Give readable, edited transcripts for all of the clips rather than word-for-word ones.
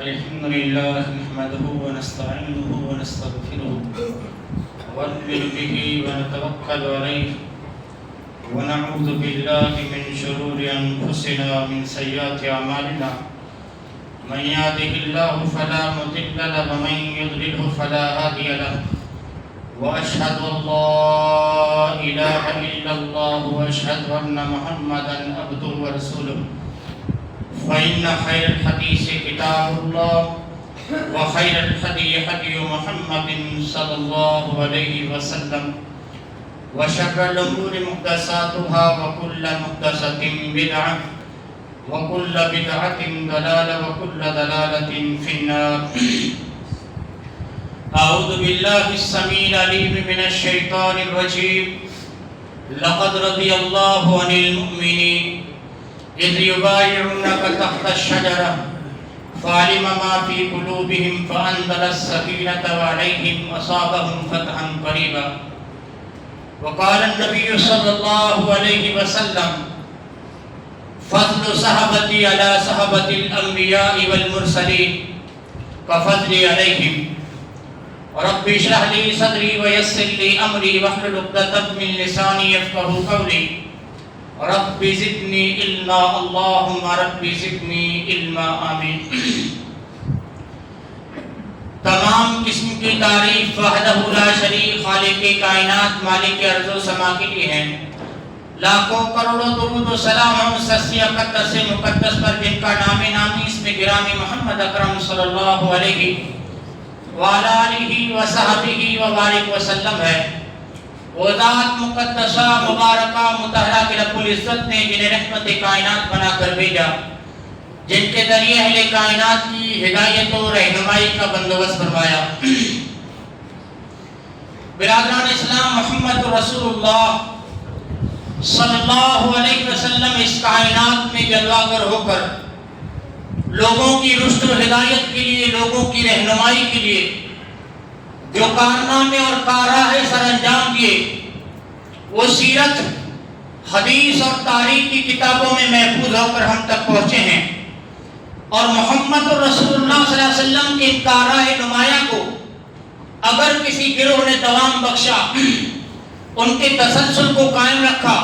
الحمد لله نحمده ونستعينه ونستغفره ونؤمن به ونتوكل عليه ونعوذ بالله من شرور أنفسنا ومن سيئات أعمالنا من يهده الله فلا مضل له ومن يضلله فلا هادي له وأشهد أن لا إله إلا الله وأشهد أن محمدا عبده ورسوله فإن خير الحديث كتاب الله وخير الهدي هدي محمد صلى الله عليه وسلم وشر الأمور محدثاتها وكل محدثة بدعة وكل بدعة ضلالة وكل ضلالة في النار. أعوذ بالله السميع العليم من الشيطان الرجيم. لقد رضي الله عن المؤمنين إذ يبايعونك تحت الشجرة فعلم ما في قلوبهم فأنزل السكينة عليهم وأصابهم فتحا قريبا. وقال النبي صلى الله عليه وسلم فضل صحابتي على صحابة الأنبياء والمرسلين كفضلي عليهم. رب اشرح لي صدري ويسر لي أمري واحلل عقدة من لساني يفقهوا قولي. رب زدنی علما اللہم رب زدنی علما آمین. تمام قسم کی تعریف وحدہ لا شریک خالق کائنات مالک ارض و سما کے لیے ہے. لاکھوں کروڑوں درود و سلام ہم سسی اقدس مقدس پر جن کا نام نامی اس میں گرامی محمد اکرم صلی اللہ علیہ وعلی آلہ وصحبہ وبارک وسلم ہے. وہ ذات مقدسہ مبارکہ مطہرہ کے رب العزت نے جنہیں رحمت کائنات بنا کر بھیجا، جن کے ذریعے اہل کائنات کی ہدایت و رہنمائی کا بندوبست فرمایا. برادران اسلام، محمد رسول اللہ صلی اللہ علیہ وسلم اس کائنات میں جلوہ گر ہو کر لوگوں کی رشد و ہدایت کے لیے، لوگوں کی رہنمائی کے لیے جو کارنامے اور کارراہ سر انجام دیے، وہ سیرت، حدیث اور تاریخ کی کتابوں میں محفوظ ہو کر ہم تک پہنچے ہیں. اور محمد رسول اللہ صلی اللہ علیہ وسلم کے کارراہ نمایاں کو اگر کسی گروہ نے دوام بخشا، ان کے تسلسل کو قائم رکھا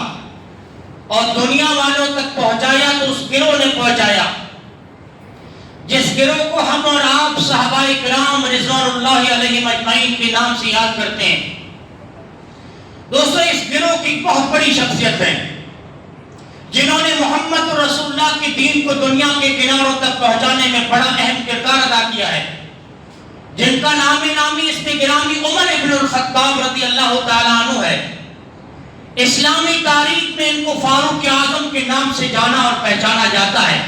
اور دنیا والوں تک پہنچایا تو اس گروہ نے پہنچایا جس گروہ کو ہم اور آپ صحابہ کرام رضوان اللہ علیہم اجمعین کے نام سے یاد کرتے ہیں. دوستو، اس گروہ کی بہت بڑی شخصیت ہے جنہوں نے محمد رسول اللہ کے دین کو دنیا کے کناروں تک پہنچانے میں بڑا اہم کردار ادا کیا ہے، جن کا نام نامی اس میں گرامی عمر ابن الخطاب رضی اللہ تعالیٰ عنہ ہے. اسلامی تاریخ میں ان کو فاروق اعظم کے نام سے جانا اور پہچانا جاتا ہے.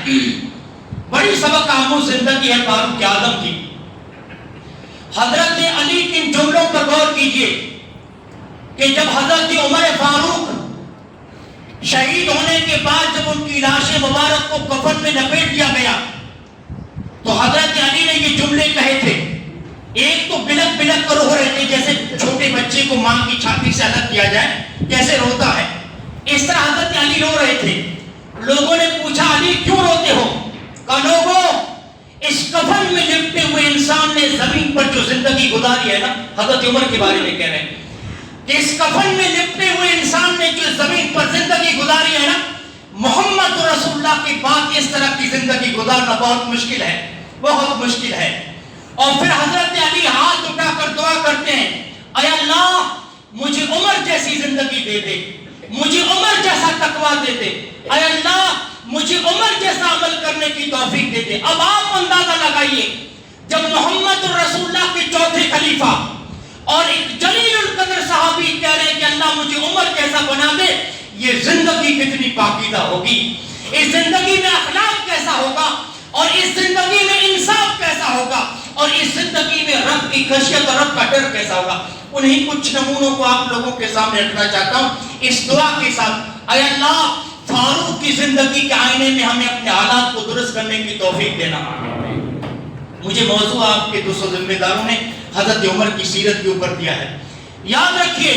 بڑی سبق آموز زندگی ہے فاروق اعظم کی. حضرت علی کے ان جملوں پر غور کیجئے کہ جب حضرت عمر فاروق شہید ہونے کے بعد جب ان کی لاش مبارک کو کفن میں لپیٹ دیا گیا تو حضرت علی نے یہ جملے کہے تھے. ایک تو بلک بلک کر رو رہے تھے، جیسے چھوٹے بچے کو ماں کی چھاتی سے الگ کیا جائے کیسے روتا ہے، اس طرح حضرت علی رو رہے تھے. لوگوں نے پوچھا علی کیوں روتے ہو؟ کہ لوگوں، اس کفن میں لپٹے ہوئے انسان نے زمین پر جو زندگی گزاری ہے نا، حضرت عمر کے بارے میں کہہ رہے ہیں کہ اس کفن میں لپٹے ہوئے انسان نے جو زمین پر زندگی گزاری ہے نا، محمد رسول اللہ کے بعد اس طرح کی زندگی گزارنا بہت مشکل ہے، بہت مشکل ہے. اور پھر حضرت علی ہاتھ اٹھا کر دعا کرتے ہیں، اے اللہ مجھے عمر جیسی زندگی دے دے، مجھے عمر جیسا تقویٰ دے دے، اے اللہ مجھے عمر جیسا عمل کرنے کی توفیق دے دے. اب آپ اندازہ لگائیے، جب محمد رسول اللہ کے چوتھے خلیفہ اور ایک جلیل القدر صحابی کہہ رہے ہیں کہ اللہ مجھے عمر جیسا بنا دے، یہ زندگی کتنی پاکیزہ ہوگی، اس زندگی میں اخلاق کیسا ہوگا، اور اس زندگی میں انصاف کیسا ہوگا، اور اس زندگی میں رب کی خشیت اور رب کا ڈر کیسا ہوگا. انہیں کچھ نمونوں کو آپ لوگوں کے سامنے رکھنا چاہتا ہوں اس دعا کے ساتھ. اے اللہ فاروق کی زندگی کے آئینے میں ہمیں اپنے حالات کو درست کرنے کی توفیق دینا. مجھے موضوع آپ کے دوستوں ذمہ داروں نے حضرت عمر کی سیرت کے اوپر دیا ہے. یاد رکھیے،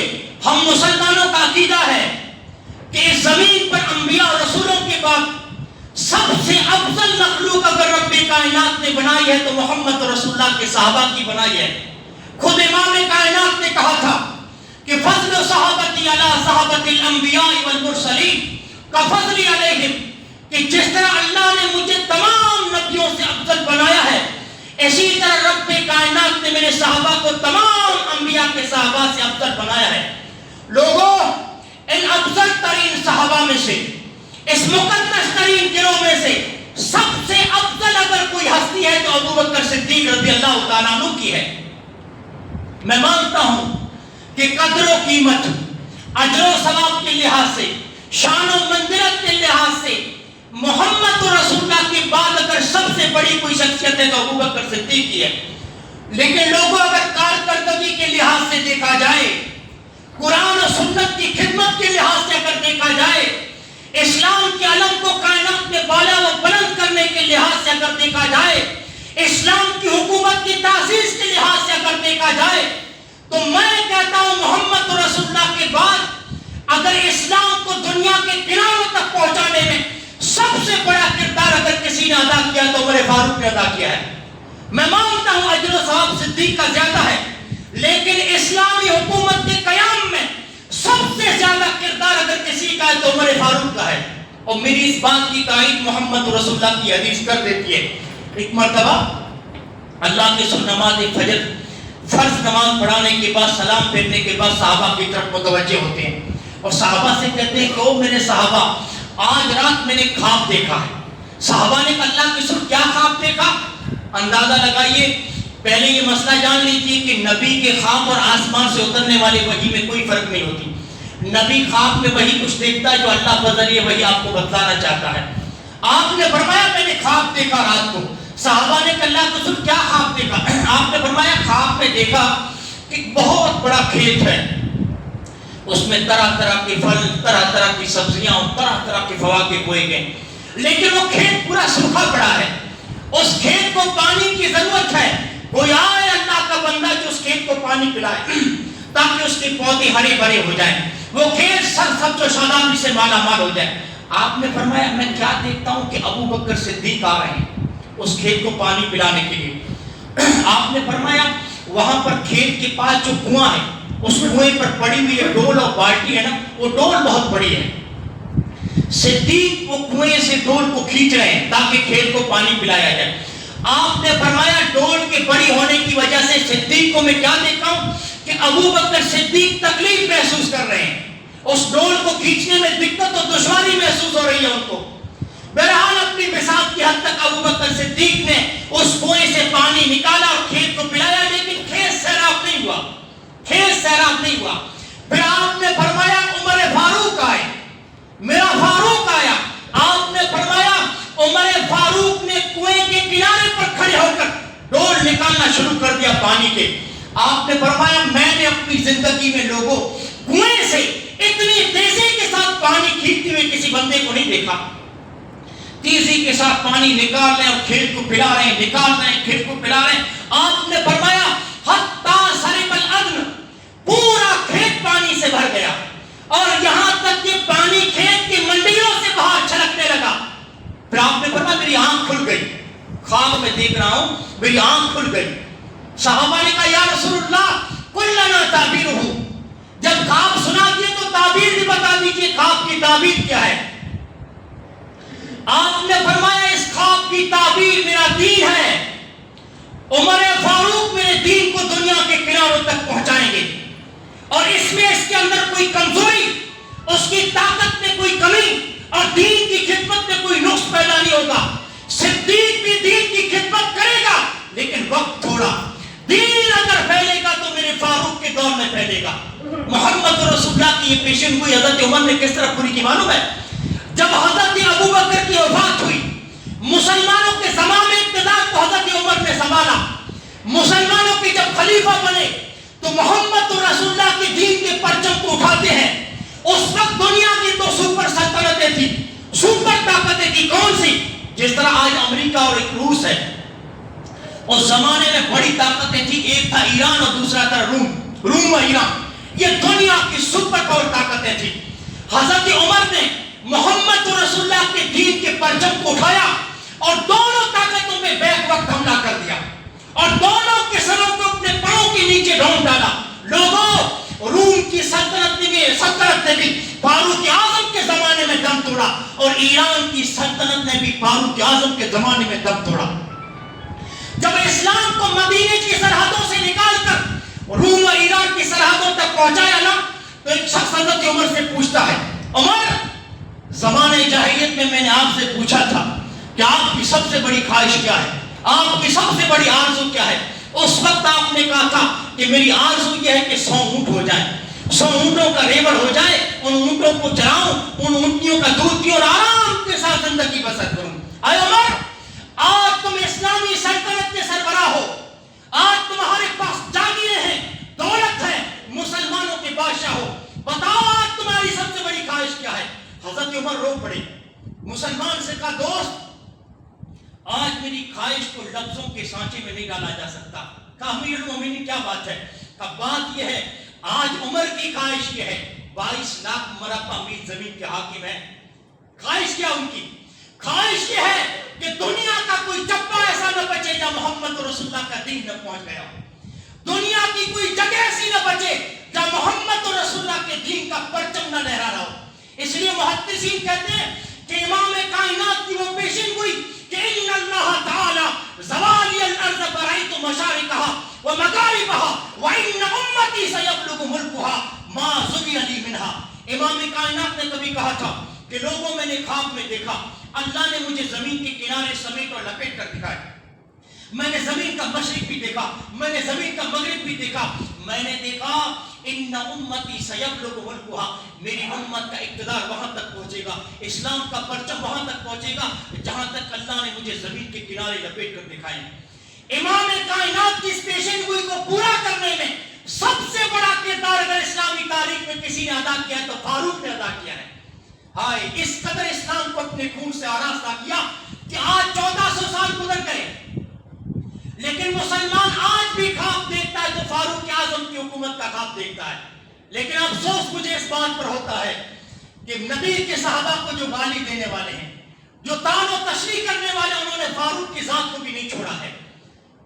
ہم مسلمانوں کا عقیدہ ہے کہ اس زمین پر انبیاء اور رسولوں کے بعد سب سے افضل مخلوق اگر رب کائنات نے بنائی ہے تو محمد رسول اللہ کے صحابہ کی بنائی ہے. خود امام کائنات نے کہا تھا کہ فضل صحابتی علی صحابت الانبیاء والمرسلین کفضل علیہم، کہ جس طرح اللہ نے مجھے تمام نبیوں سے افضل بنایا ہے، اسی طرح رب کائنات نے میرے صحابہ کو تمام انبیاء کے صحابہ سے افضل بنایا ہے. لوگوں، ان افضل ترین صحابہ میں سے، اس مقدس ترین گروہ میں سے سب سے افضل اگر کوئی ہستی ہے تو ابوبکر صدیق رضی اللہ تعالیٰ عنہ کی ہے. میں مانتا ہوں کہ قدر و قیمت، اجر و ثواب کے لحاظ سے، شان و منزلت کے لحاظ سے محمد رسول اللہ کے بعد اگر سب سے بڑی کوئی شخصیت ہے تو ابوبکر صدیق کی ہے. لیکن لوگوں اگر کارکردگی کے لحاظ سے دیکھا جائے، قرآن و سنت کی خدمت کے لحاظ سے اگر دیکھا جائے، اسلام کے علم کو کائنات میں بالا و بلند کرنے کے لحاظ سے اگر دیکھا جائے، اسلام کی حکومت کی تاسیس کے لحاظ سے اگر دیکھا جائے، تو میں کہتا ہوں محمد رسول اللہ کے بعد اگر اسلام کو دنیا کے کناروں تک پہنچانے میں سب سے بڑا کردار اگر کسی نے ادا کیا تو عمر فاروق نے ادا کیا ہے. میں مانتا ہوں اجر و ثواب صدیق کا زیادہ ہے، لیکن اسلامی حکومت کے قیام میں سب سے زیادہ کردار اگر کسی کا ہے تو عمر فاروق کا ہے. اور میری اس بات کی تائید محمد رسول اللہ کی حدیث کر دیتی ہے. ایک مرتبہ اللہ کے رسول نماز فجر فرض نماز پڑھانے کے بعد سلام پھیرنے کے بعد صحابہ کی طرف متوجہ ہوتے ہیں اور صحابہ سے کہتے ہیں کہ او میرے صحابہ، آج رات میں نے خواب دیکھا ہے. صحابہ نے کہا اللہ کے رسول کیا خواب دیکھا؟ اندازہ لگائیے، پہلے یہ مسئلہ جان لیجیے کہ نبی کے خواب اور آسمان سے اترنے والے وحی میں کوئی فرق نہیں ہوتی. نبی خواب میں وہی کچھ دیکھتا ہے جو اللہ بذریعہ وہی آپ کو بتلانا چاہتا ہے. آپ نے فرمایا میں نے خواب دیکھا رات کو. صحابہ نے کہا اللہ کے رسول کیا خواب دیکھا؟ آپ نے فرمایا خواب میں دیکھا کہ بہت بڑا کھیت ہے، اس میں طرح طرح کے پھل، طرح طرح کی سبزیاں اور طرح طرح کے فواکہ بوئے گئے، لیکن وہ کھیت پورا سوکھا پڑا ہے. اس کھیت کو پانی کی ضرورت ہے. کوئی آئے اللہ کا بندہ جو اس کھیت کو پانی پلائے تاکہ اس کے پودے ہرے بھرے ہو جائیں، وہ کھیت سرسبز و شادابی سے مالا مال ہو جائے. آپ نے فرمایا میں کیا دیکھتا ہوں کہ ابوبکر صدیق آ رہے ہیں اس کھیت کو پانی پلانے کے لیے. آپ نے فرمایا وہاں پر کھیت کے پاس جو کنواں ہے، اس کنویں پر پڑی ہوئی ہے ڈول اور بالٹی ہے نا، وہ ڈول بہت بڑی ہے. صدیق وہ کنویں سے ڈول کو کھینچ رہے ہیں تاکہ کھیت کو پانی پلایا جائے. آپ نے فرمایا ڈول کے بڑی ہونے کی وجہ سے صدیق کو میں کیا دیکھتا ہوں کہ ابوبکر صدیق تکلیف محسوس کر رہے ہیں. اس ڈول کو کھینچنے میں دقت اور دشواری محسوس ہو رہی ہے ان کو. بہرحال اپنی بساط کی حد تک ابوبکر صدیق نے اس کنویں سے پانی نکالا اور کھیت کو پلایا، لیکن کھیت سیراب نہیں ہوا، کھیت سیراب نہیں ہوا. پھر آپ نے فرمایا عمر فاروق آئے، میرا فاروق آیا. آپ نے فرمایا عمر فاروق نے کنویں کے کنارے پر کھڑے ہو کر ڈول نکالنا شروع کر دیا پانی کے. آپ نے فرمایا میں نے اپنی زندگی میں لوگوں کنویں سے اتنی تیزی کے ساتھ پانی کھینچتے ہوئے کسی بندے کو نہیں دیکھا. تیزی کے ساتھ پانی نکال رہے ہیں اور کھیت کو پلا رہے ہیں، نکال رہے ہیں کھیت کو پلا رہے ہیں. آپ نے فرمایا حتی سرب الادن، پورا کھیت پانی سے بھر گیا اور یہاں تک کہ پانی کھیت کی منڈیوں سے باہر چھلکنے لگا. پھر آپ نے فرمایا میری آنکھ کھل گئی، خواب میں دیکھ رہا ہوں میری آنکھ کھل گئی. صحابہ نے کہا یا رسول اللہ کل لنا تعبیرہ، جب خواب سنا دیے تو تعبیر بھی بتا دیجیے، خواب کی تعبیر کیا ہے؟ آپ نے فرمایا اس خواب کی تعبیر میرا دین ہے. عمر فاروق میرے دین کو دنیا کے کناروں تک پہنچائیں گے اور اس میں اس کے اندر کوئی کمزوری، اس کی طاقت میں کوئی کمی اور دین کی خدمت میں کوئی نقص پیدا نہیں ہوگا. صدیق بھی دین کی خدمت کرے گا لیکن وقت تھوڑا. دین اگر پھیلے گا تو میرے فاروق کے دور میں پھیلے گا. محمد رسول اللہ کی یہ پیشن گوئی حضرت عمر نے کس طرح پوری کی معلوم ہے؟ جب حضرت ابوبکر کی وفات ہوئی، مسلمانوں کے زمانے اقتدار کو حضرت عمر نے سنبھالا. مسلمانوں کے جب خلیفہ بنے تو محمد رسول اللہ کے دین کے پرچم کو اٹھاتے ہیں. اس وقت دنیا کی دو سپر سلطنتیں تھی، سپر طاقتیں تھی. کون سی؟ جس طرح آج امریکہ اور ایک روس ہے. اس زمانے میں بڑی طاقتیں تھی، ایک تھا ایران اور دوسرا تھا روم و ایران. یہ دنیا کی سپر پاور طاقتیں تھی. حضرت عمر نے محمد رسول اللہ کے دین کے پرچم کو اٹھایا اور دونوں طاقتوں میں بیک وقت حملہ کر دیا اور دونوں کے سروں کو اپنے پاؤں کے نیچے ڈھونڈ ڈالا. لوگوں، روم کی سلطنت نے بھی فاروق اعظم کے زمانے میں دم توڑا اور ایران کی سلطنت نے بھی فاروق اعظم کے زمانے میں دم توڑا. جب اسلام کو مدینے کی سرحدوں سے نکال کر روم اور ایران کی سرحدوں تک پہنچایا نا، تو ایک شخص حضرت عمر سے پوچھتا ہے، عمر، زمانے جاہلیت میں نے آپ سے پوچھا تھا کہ آپ کی سب سے بڑی خواہش کیا ہے، آپ کی سب سے بڑی آرزو کیا ہے؟ اس وقت آپ نے کہا تھا کہ میری آرزو یہ ہے کہ 100 اونٹ ہو جائیں، 100 اونٹوں کا ریوڑ ہو جائے، ان اونٹوں کو چراؤں، ان اونٹیوں کا دودھ پیوں اور آرام کے ساتھ زندگی بسر کروں. اے عمر، آج تم اسلامی سلطنت کے سربراہ ہو، آج تمہارے پاس جاگیریں ہیں، دولت ہے، مسلمانوں کے بادشاہ ہو، بتاؤ آج تمہاری سب سے بڑی خواہش کیا ہے؟ حضرت عمر رو پڑے. مسلمان سے کہا، دوست، آج میری خواہش کو لفظوں کے سانچے میں نہیں ڈالا جا سکتا. کہا، امیر المومنین کیا بات ہے؟ کہا، بات یہ ہے، آج عمر کی خواہش یہ ہے، 22 لاکھ مربع میل زمین کے حاکم ہیں. خواہش کیا ان کی؟ خواہش یہ ہے کہ دنیا کا کوئی چپا ایسا نہ بچے جہاں محمد رسول اللہ کا دین نہ پہنچ گیا ہو. دنیا کی کوئی جگہ ایسی نہ بچے جہاں محمد رسول اللہ کے دین کا پرچم نہ لہرا رہا ہو. اس لیے محدثین کہتے ہیں کہ امام کائنات کی وہ پیشن گوئی کہ ان اللہ تعالی زوالی الارض برائت مشارقها ومغاربها وان امتی سیبلغ ملکها ما زوی علی منها. امام کائنات نے کبھی کہا تھا کہ لوگوں، میں نے خواب میں دیکھا اللہ نے مجھے زمین کے کنارے سمیٹ اور لپیٹ کر دکھایا. میں نے زمین کا مشرق بھی دیکھا، میں نے زمین کا مغرب بھی دیکھا. میں نے دیکھا ان امتی سیبلغ ملکها، میری امت کا اقتدار وہاں تک پہنچے گا، اسلام کا پرچم وہاں تک پہنچے گا جہاں تک اللہ نے مجھے زمین کے کنارے لپیٹ کر دکھائے. امام کائنات کی اس پیشن گوئی کو پورا کرنے میں سب سے بڑا کردار اگر اسلامی تاریخ میں کسی نے ادا کیا ہے تو فاروق نے ادا کیا ہے. ہائے، اس قدر اسلام کو اپنے خون سے آراستہ کیا کہ آج 1400 سال گزر گئے، لیکن مسلمان آج بھی خواب دیکھتا ہے تو فاروق اعظم کی حکومت کا خواب دیکھتا ہے. لیکن افسوس مجھے اس بات پر ہوتا ہے کہ نبی کے صحابہ کو جو گالی دینے والے ہیں، جو طعن و تشریح کرنے والے، انہوں نے فاروق کی ذات کو بھی نہیں چھوڑا ہے.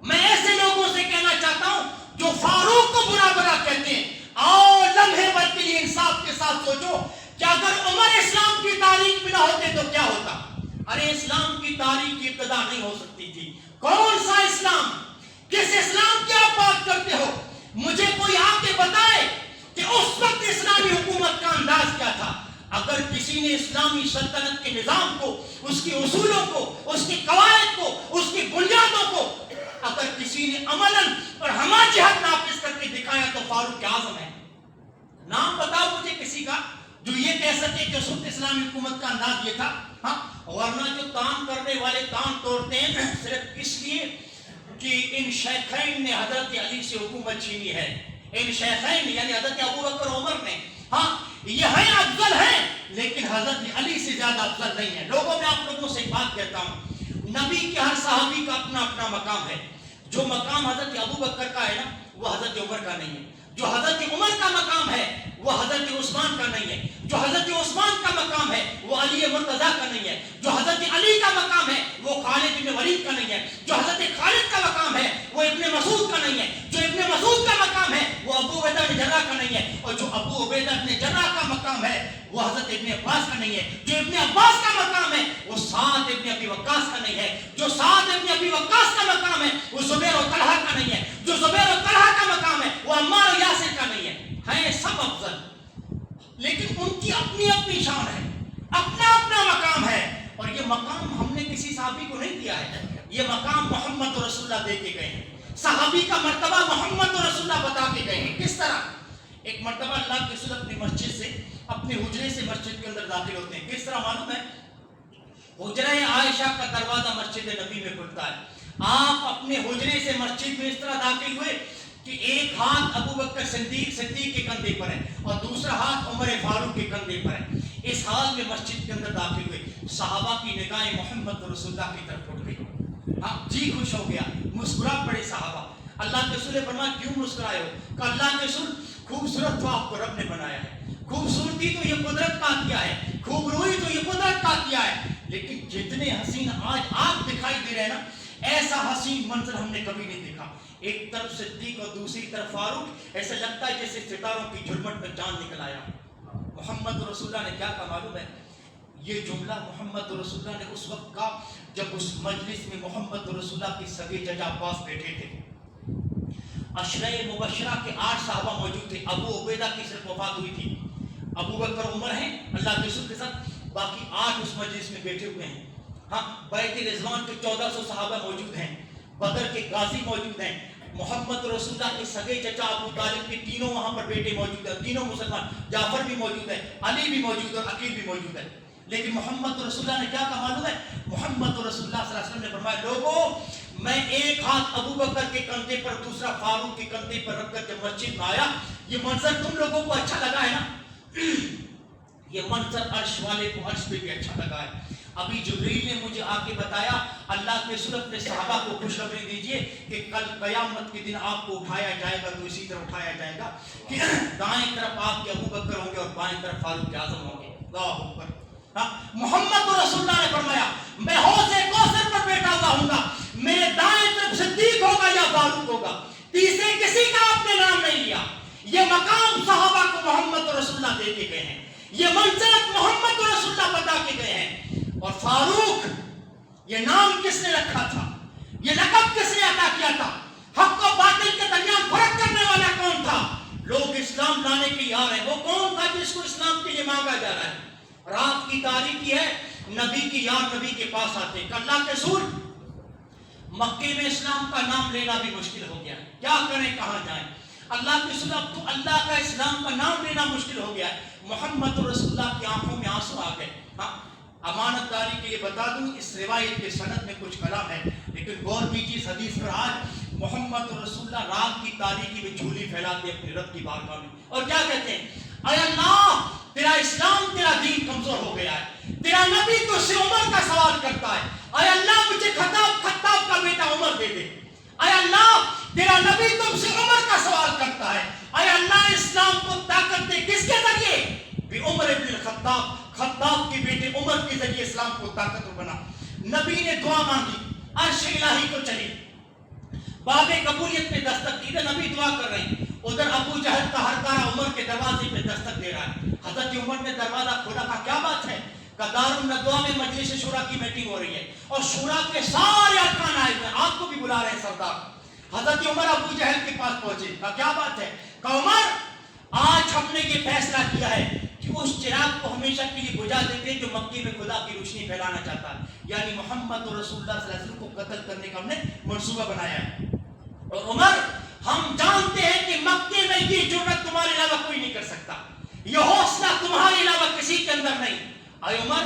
میں ایسے لوگوں سے کہنا چاہتا ہوں جو فاروق کو برا برا کہتے ہیں، آؤ لمحے بھر کے لیے انصاف کے ساتھ سوچو کہ اگر عمر اسلام کی تاریخ میں نہ ہوتے تو کیا ہوتا؟ ارے اسلام کی تاریخ کی ابتدا نہیں ہو سکتی تھی. کون سا اسلام؟ کس اسلام کی آپ بات کرتے ہو؟ مجھے کوئی آ کے بتائے کہ اس وقت اسلامی حکومت کا انداز کیا تھا. اگر کسی نے اسلامی سلطنت کے نظام کو، اس کے اصولوں کو، اس کی قواعد کو، اس کی بنیادوں کو اگر کسی نے عملاً اور ہمہ جہت نافذ کر کے دکھایا تو فاروق اعظم ہے. نام بتاؤ مجھے کسی کا جو یہ کہہ سکے کہ اس وقت اسلامی حکومت کا انداز یہ تھا. ہاں، ورنہ جو تان کرنے والے تان توڑتے ہیں صرف اس لیے کہ ان شیخین نے حضرت علی سے حکومت چھینی ہے. ان شیخین یعنی حضرت ابو بکر عمر نے، ہاں یہ ہیں افضل ہیں لیکن حضرت علی سے زیادہ افضل نہیں ہے. لوگوں میں آپ لوگوں سے ایک بات کہتا ہوں، نبی کے ہر صحابی کا اپنا اپنا مقام ہے. جو مقام حضرت ابو بکر کا ہے نا، وہ حضرت عمر کا نہیں ہے. جو حضرت عمر کا مقام ہے وہ حضرت عثمان کا نہیں ہے. جو حضرت عثمان کا مقام ہے وہ علی مرتضیٰ کا نہیں ہے. جو حضرت علی کا مقام ہے وہ خالد بن ولید کا نہیں ہے. جو حضرت خالد کا مقام ہے وہ ابن مسعود کا نہیں ہے. جو ابن مسعود کا مقام ہے وہ ابو عبیدہ بن جراح کا نہیں ہے. اور جو ابو عبیدہ بن جراح کا مقام ہے وہ حضرت ابن عباس کا نہیں ہے. جو ابن عباس کا مقام ہے وہ سعد ابن ابی وقاص کا نہیں ہے. جو سعد ابن ابی وقاص کا مقام ہے وہ زبیر و طلحہ کا نہیں ہے. جو زبیر و طلحہ کا مقام ہے وہ عمار و یاسر کا نہیں ہے. ہیں سب افضل، لیکن ان کی اپنی اپنی شان ہے، اپنا اپنا مقام ہے. اور یہ مقام ہم نے کسی صحابی کو نہیں دیا ہے، یہ مقام محمد رسول اللہ دے کے گئے ہیں. صحابی کا مرتبہ محمد رسول اللہ بتا کے گئے ہیں. کس طرح؟ ایک مرتبہ اللہ کے رسول اپنی مسجد سے، اپنے حجرے سے مسجد کے اندر داخل ہوتے ہیں. کس طرح معلوم ہے؟ حجرہ عائشہ کا دروازہ مسجد نبی میں کھلتا ہے. آپ اپنے حجرے سے مسجد میں اس طرح داخل ہوئے کہ ایک ہاتھ ابو بکر صدیق کے کندھے پر ہے اور دوسرا ہاتھ عمر فاروق کے کندھے پر ہے. اس حال میں مسجد کے اندر داخل ہوئے. صحابہ کی نگاہیں محمد رسول اللہ کی طرف اٹھ گئی. جی خوش ہو گیا، مسکرا پڑے صحابہ. اللہ کے رسول نے فرمایا کیوں مسکرائے ہو؟ کہ اللہ کے رسول خوبصورت تو آپ کو رب نے بنایا ہے، خوبصورتی تو یہ قدرت کا کیا ہے، خوب روئی تو یہ قدرت کا کیا ہے. لیکن جتنے حسین آج آپ دکھائی دے رہے ہیں نا، ایسا حسین منظر ہم نے کبھی نہیں دیکھا. ایک طرف صدیق اور دوسری طرف فاروق، ایسا لگتا ہے جیسے ستاروں کی جھلمٹ میں چاند نکل آیا. محمد رسول اللہ نے کیا کہا معلوم ہے؟ یہ جملہ محمد رسول اللہ نے اس وقت کہا جب اس مجلس میں محمد رسول اللہ کی سگے چچا عباس بیٹھے تھے. عشرہ مبشرہ کے 8 صحابہ موجود تھے. ابو عبیدہ کی صرف وفات ہوئی تھی. ابو بکر عمر ہیں اللہ کے رسول کے ساتھ، باقی 8 اس مجلس میں بیٹھے ہوئے ہیں. ہاں، بیت رضوان کے 1400 صحابہ موجود ہیں. بدر کے غازی موجود ہیں. محمد رسول اللہ کے سگے چچا ابو طالب کے تینوں وہاں پر بیٹے موجود ہیں، تینوں مسلمان. جعفر بھی موجود ہے، علی بھی موجود ہے اور عقیل بھی موجود ہے. لیکن محمد رسول اللہ نے کیا کہا معلوم ہے؟ محمد رسول اللہ صلی اللہ علیہ وسلم نے فرمایا لوگوں، میں ایک ہاتھ ابو بکر کے کندھے پر دوسرا فاروق کے کندھے پر رکھ کر جب مسجد میں آیا، یہ منظر تم لوگوں کو اچھا لگا ہے نا؟ یہ منظر عرش والے کو عرش پہ بھی اچھا لگا ہے. ابھی جبریل نے مجھے آ کے بتایا اللہ کے رسول اپنے صحابہ کو خوشخبری دیجئے کہ کل قیامت کے دن آپ کو اٹھایا جائے گا تو اسی طرح اٹھایا جائے گا کہ دائیں طرف آپ کے ابو بکر ہوں گے اور بائیں طرف فاروق اعظم ہوں گے. اللہ اکبر. محمد رسول اللہ نے فرمایا میں حوض کوثر پر بیٹھا ہوا ہوں گا، میرے دائیں طرف صدیق ہوگا یا فاروق ہوگا، تیسرے کسی کا آپ نے نام نہیں لیا. یہ مقام صحابہ کو محمد رسول اللہ دے کے گئے ہیں، یہ منزلت محمد رسول اللہ بتا کے گئے ہیں. اور فاروق، یہ نام کس نے رکھا تھا؟ یہ لقب کس نے عطا کیا تھا؟ حق و باطل کے درمیان فرق کرنے والا کون تھا؟ لوگ اسلام لانے کے لیے آ رہے ہیں، وہ کون تھا جس کو اسلام کے لیے مانگا جا رہا ہے؟ رات کی تاریکی ہے، نبی کی یار نبی کے پاس آتے ہیں. اللہ کے رسول، مکے میں اسلام کا نام لینا بھی مشکل ہو گیا، کیا کریں کہاں جائیں؟ اللہ کے رسول اب تو اللہ کا اسلام کا نام لینا مشکل ہو گیا. محمد رسول اللہ کی آنکھوں میں آنسو آ گئے. ہاں، امانت داری کے لیے بتا دوں اس روایت کے سند میں کچھ کلام ہے، لیکن غور کیجیے اس حدیث پر. آج محمد رسول اللہ رات کی تاریکی میں جھولی پھیلاتے اپنے رب کی بارگاہ میں اور کیا کہتے ہیں؟ اے اللہ، تیرا اسلام تیرا دین کمزور ہو گیا ہے، تیرا نبی تو سے عمر کا سوال کرتا ہے. اے اللہ، مجھے خطاب کا بیٹا عمر دے دے. اے اللہ، تیرا نبی تم سے عمر کا سوال کرتا ہے. اے اللہ، اسلام کو طاقت دے کس کے ذریعے؟ بھی عمر ابن الخطاب، خطاب کے بیٹے عمر کے ذریعے اسلام کو طاقتور بنا. نبی نے دعا مانگی، عرش الہی کو چلی، باب قبولیت میں دستک دی. نبی دعا کر رہے ہیں، ادھر ابو جہل کا ہرکارا عمر کے دروازے پہ دستک دے رہا ہے. حضرت عمر نے دروازہ کھولا، کہا کیا بات ہے؟ دار الندوہ میں مجلس شورا کی میٹنگ ہو رہی ہے اور شورا کے سارے ارکان آئے ہوئے ہیں، آپ کو بھی بلا رہے ہیں سردار. حضرت عمر ابو جہل کے پاس پہنچے، کہا کیا بات ہے؟ کہا عمر، آج ہم نے یہ فیصلہ کیا ہے کہ اس چراغ کو ہمیشہ کے لیے بجھا دیتے ہیں جو مکے میں خدا کی روشنی پھیلانا چاہتا ہے، یعنی محمد رسول اللہ صلی اللہ علیہ وسلم کو قتل کرنے کا ہم نے منصوبہ بنایا ہے. اور عمر، ہم جانتے ہیں کہ مکے میں یہ جرأت تمہارے علاوہ کوئی نہیں کر سکتا، یہ حوصلہ تمہارے علاوہ کسی کے اندر نہیں. اے عمر،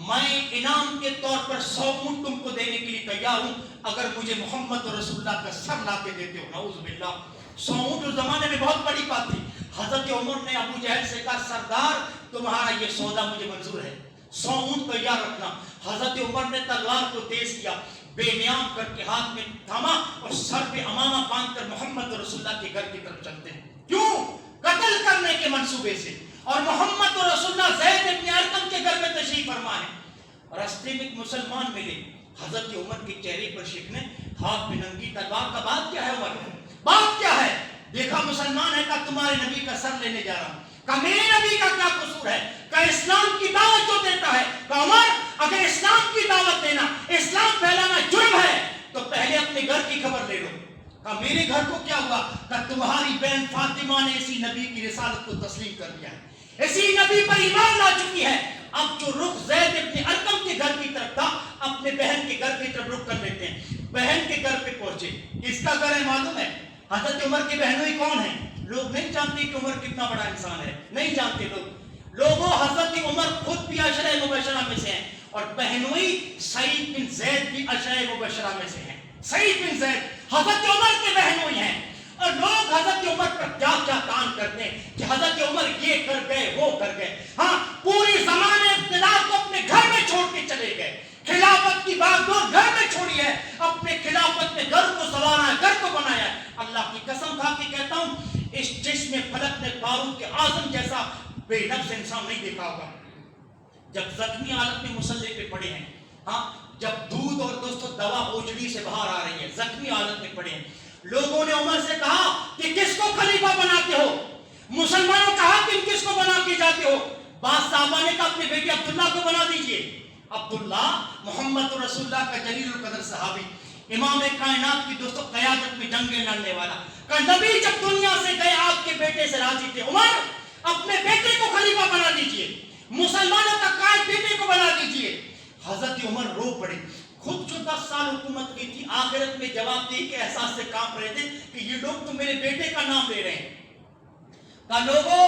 میں انعام کے طور پر 100 اونٹ تم کو دینے کے لیے تیار ہوں اگر مجھے محمد رسول اللہ کا سر لا کے دیتے ہو. نعوذ باللہ، 100 اونٹ اس زمانے میں بہت بڑی بات تھی. حضرت عمر نے ابو جہل سے کہا سردار تمہارا یہ سودا مجھے منظور ہے، 100 اونٹ تیار رکھنا. حضرت عمر نے تلوار کو تیز کیا، بے نیام کر کے ہاتھ میں تھاما اور سر پہ امامہ باندھ کر محمد رسول اللہ کے گھر کی طرف چلتے ہیں. کیوں؟ قتل کرنے کے منصوبے سے. اور محمد رسول اللہ زید ابن ارقم کے گھر میں تشریف فرما ہے. راستے میں ایک مسلمان ملے، حضرت عمر کے چہرے پر شکنے، ہاتھ میں ننگی تلوار. کا بات کیا ہے عمر؟ بات کیا ہے؟ دیکھا مسلمان ہے، کہا تمہارے نبی کا سر لینے جا رہا ہوں. کہا میرے نبی کا کیا قصور ہے؟ کہا اسلام کی دعوت جو دیتا ہے. کہا عمر، اگر اسلام کی دعوت دینا، اسلام پھیلانا جرم ہے تو پہلے اپنے گھر کی خبر لے لو. کہا میرے گھر کو کیا ہوا؟ کہا تمہاری بہن فاطمہ نے اسی نبی کی رسالت کو تسلیم کر دیا ہے، اسی نبی پر ایمان لا چکی ہے. اب جو رخ زید ابن ارقم کے گھر کی طرف تھا، اپنے بہن کے گھر کی طرف رخ کر لیتے ہیں. بہن کے گھر پہ پہنچے، کس کا گھر ہے معلوم ہے؟ حضرت عمر کے بہنوئی کون ہیں؟ لوگ نہیں جانتے کہ عمر کتنا بڑا انسان ہے، نہیں جانتے لوگوں. حضرت عمر خود بھی عشرہ مبشرہ میں سے ہیں اور بہنوئی سعید بن زید بھی عشرہ مبشرہ میں سے ہیں. سعید بن زید حضرت عمر کے بہنوئی ہیں اور لوگ حضرت عمر پر کیا کیا کام کرتے ہیں کہ حضرت عمر یہ کر گئے وہ کر گئے. ہاں، پوری زمانے اقتدار کو اپنے گھر میں چھوڑ کے چلے گئے. خلافت کی بات دور گھر میں چھوڑی ہے، اپنے خلافت میں گھر کو سنوارا ہے، گھر کو بنایا ہے. اللہ کی قسم کھا کے کہتا ہوں، اس جسم فلک نے فاروق اعظم جیسا بے نفس انسان نہیں دیکھا ہوگا. جب زخمی حالت میں مصلی پہ پڑے ہیں، ہاں جب دودھ اور دوستوں دوا اوجڑی سے باہر آ رہی ہے، زخمی حالت میں پڑے ہیں، لوگوں نے عمر سے کہا کہ کس کو خلیفہ بناتے ہو؟ مسلمانوں کہا کہ کس کو بنا کے جاتے ہو؟ بعض صحابہ نے کہا اپنے بیٹے عبداللہ کو بنا دیجئے۔ عبداللہ محمد رسول اللہ کا جلیل القدر صحابی، امام کائنات کی دوستوں قیادت میں جنگیں لڑنے والا، کہ نبی جب دنیا سے گئے آپ کے بیٹے سے راضی تھے، عمر اپنے بیٹے کو خلیفہ بنا دیجئے، مسلمانوں کا قائد بیٹے کو بنا دیجئے۔ حضرت عمر رو پڑے، خود جو 10 سال حکومت کی تھی، آخرت میں جواب دے کے احساس سے کانپ رہے تھے کہ یہ لوگ تو میرے بیٹے کا نام لے رہے ہیں۔ کہ لوگوں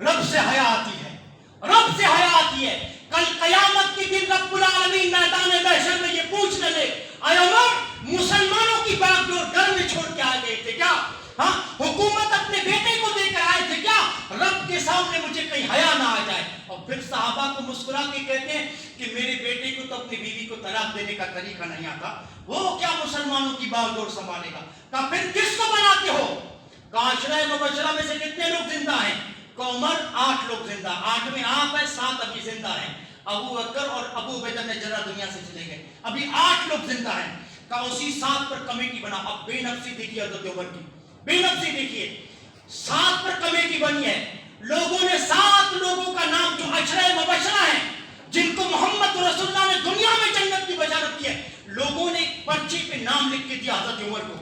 رب سے حیا آتی ہے، رب سے حیا آتی ہے۔ کل قیامت کے دن رب العالمین میدان محشر میں یہ پوچھنے لے، اے عمر مسلمانوں کی باغ ڈور گھر میں چھوڑ کے آئے گئے تھے کیا؟ ہاں حکومت اپنے بیٹے کو دے کر آئے تھے کیا؟ رب کے سامنے مجھے کہیں حیا نہ آ جائے۔ اور پھر صحابہ کو مسکرا کے کہتے ہیں کہ میرے بیٹے کو تو اپنی بیوی کو طلاق دینے کا طریقہ نہیں آتا، وہ کیا مسلمانوں کی باغ ڈور سنبھالے گا؟ کہ پھر کس کو بناتے ہو؟ کہ عشرہ مبشرہ میں سے کتنے لوگ زندہ ہیں؟ کہ عمر 8 لوگ زندہ، 8 میں آپ ہے، 7 ابھی زندہ ہیں، ابو بکر اور ابو عبیدہ نے جرا دنیا سے چلے گئے، ابھی 8 لوگ زندہ ہیں۔ کہ اسی 7 پر کمیٹی بنا۔ اب بے نفسی دیکھیے حضرت عمر کی، بے نفسی دیکھیے، 7 پر کمیٹی بنی ہے، لوگوں نے 7 لوگوں کا نام جو عشرہ مبشرہ ہیں، جن کو محمد رسول اللہ نے دنیا میں جنت کی بشارت دی ہے، لوگوں نے ایک پرچے پہ نام لکھ کے دیا حضرت عمر کو،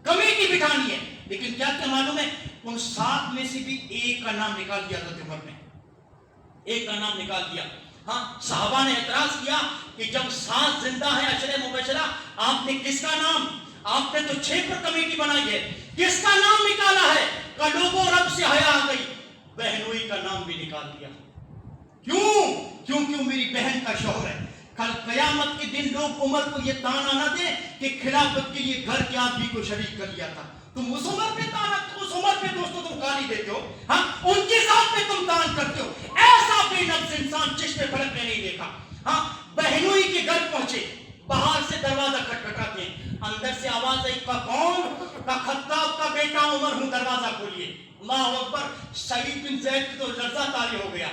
کمیٹی بٹھانی ہے۔ لیکن کیا معلوم ہے، ان 7 میں سے بھی ایک کا نام نکال دیا حضرت عمر نے، ایک کا نام نکال دیا۔ ہاں صحابہ نے اعتراض کیا کہ جب 7 زندہ ہیں عشرہ مبشرہ، آپ نے کس کا نام، آپ نے تو 6 پر کمیٹی بنائی ہے، کس کا نام نکالا ہے؟ کہ لوگوں رب سے حیا آ گئی، بہنوئی کا نام بھی نکال دیا۔ کیوں؟ کیونکہ میری بہن کا شوہر ہے۔ کل قیامت کے دن لوگ عمر کو یہ تانا نہ دیں کہ خلافت کے لیے گھر کے آدمی کو شریک کر لیا تھا۔ تم اس عمر پہ تانا، اس عمر پہ دوستوں تم گالی دیتے ہو، ہاں ان کی ذات پہ تم تان کرتے ہو۔ ایسا بے نفس انسان چشمے پھڑک نے نہیں دیکھا۔ ہاں بہنوئی کے گھر پہنچے، باہر سے دروازہ کھٹکھٹاتے ہیں، اندر سے آواز آئی، کا کون؟ کا خطاب کا بیٹا عمر ہوں، دروازہ کھولیے۔ اللہ اکبر، سعید بن زید کی تو لرزہ طاری ہو گیا۔